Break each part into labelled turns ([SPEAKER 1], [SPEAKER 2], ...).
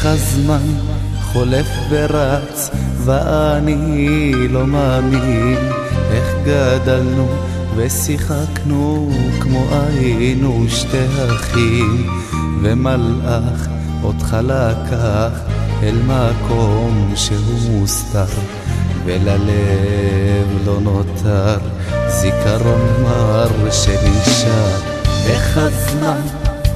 [SPEAKER 1] איך הזמן חולף ורץ ואני לא מאמין, איך גדלנו ושיחקנו כמו היינו שתי אחים, ומלאך אותך לקח אל מקום שהוא מוסתר, וללב לא נותר זיכרון מר שנשאר. איך הזמן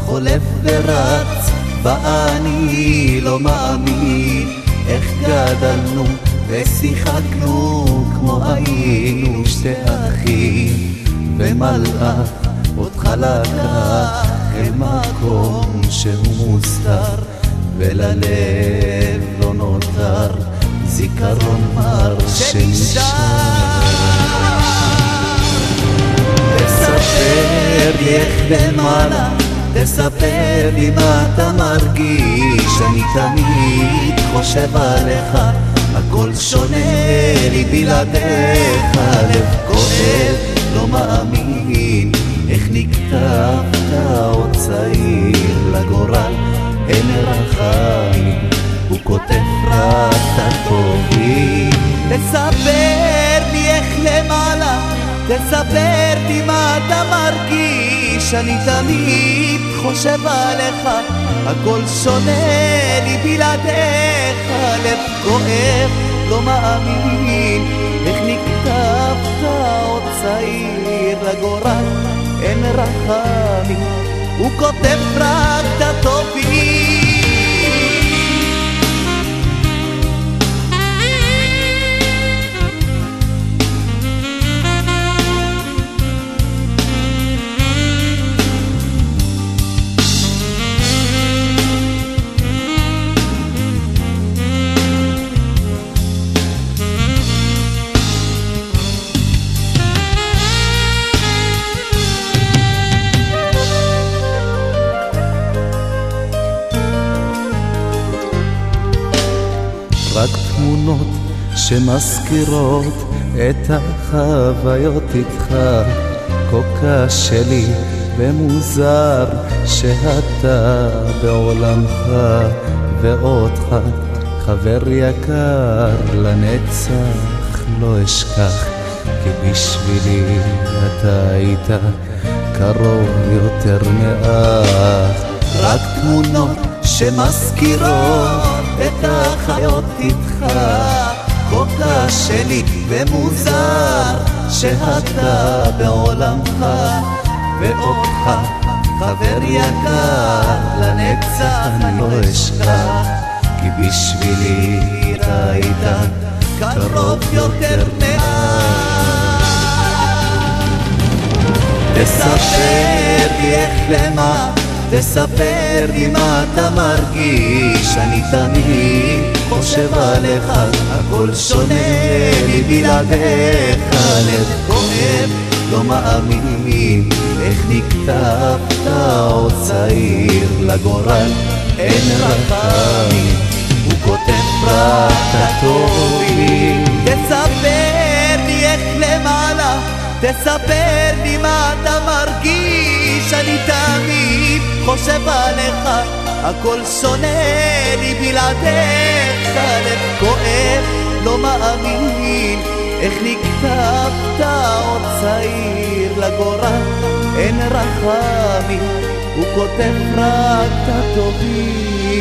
[SPEAKER 1] חולף ורץ ואני לא מאמין, איך גדלנו ושיחקנו כמו היינו שתי אחים, ומלאך אותך לקח אל מקום שהוא מוסתר, וללב לא נותר זיכרון מר שנשאר. תספר לי איך למעלה, תספר לי מה אתה מרגיש, אני תמיד חושב עליך, הכל שונה לי בלעדיך, לב כואב לא מאמין, איך נקטפת עוד צעיר לגורל, אין רחמים, הוא כותב רק את הטובים. תספר לי איך למעלה, תספר לי מה אתה מרגיש, אני תמיד חושב עליך, הכל שונה לי בלעדיך, לב כואב לא מאמין, איך נקטפת עוד צעיר לגורל, אין רחמים, הוא כותב רק את הטובים. רק תמונות שמזכירות את החוויות איתך, כה קשה לי ומוזר שאתה בעולמך, ואותך חבר יקר לנצח לא אשכח, כי בשבילי אתה היית קרוב יותר מאח. רק תמונות שמזכירות את החיות איתך, כה קשה לי ומוזר שאתה בעולמך, ואותך חבר יקר לנצח אני לא אשכח, כי בשבילי אתה היית קרוב יותר מאח. תספר לי איך למה, תספר לי מה אתה מרגיש, אני תמיד חושב עליך, הכל שונה לי בלעדיך, לב כואב לא מאמין, איך נקטפת עוד צעיר לגורל, אין רחמים, הוא כותב רק את הטובים. תספר לי איך למעלה, תספר לי מה אתה מרגיש, אני תמיד חושב עליך, הכל שונה לי בלעדיך, לב כואב לא מאמין, איך נקטפת עוד צעיר לגורל, אין רחמים, הוא כותב רק את הטובים.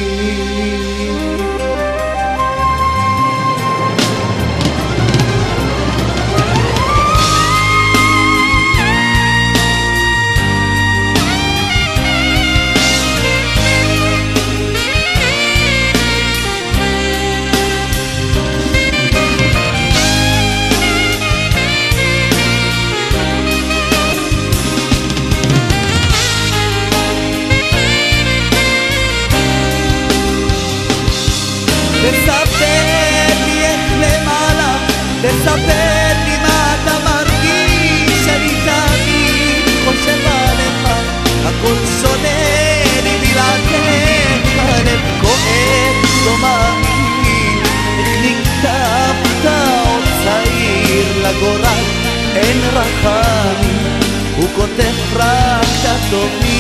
[SPEAKER 1] תספר לי איך למעלה, תספר לי מה אתה מרגיש, אני תמיד חושב עליך, הכל שונה לי בלעדיך, לב כואב לא מאמין, איך נקטפת עוד צעיר לגורל, אין רחמים, הוא כותב רק את הטובים.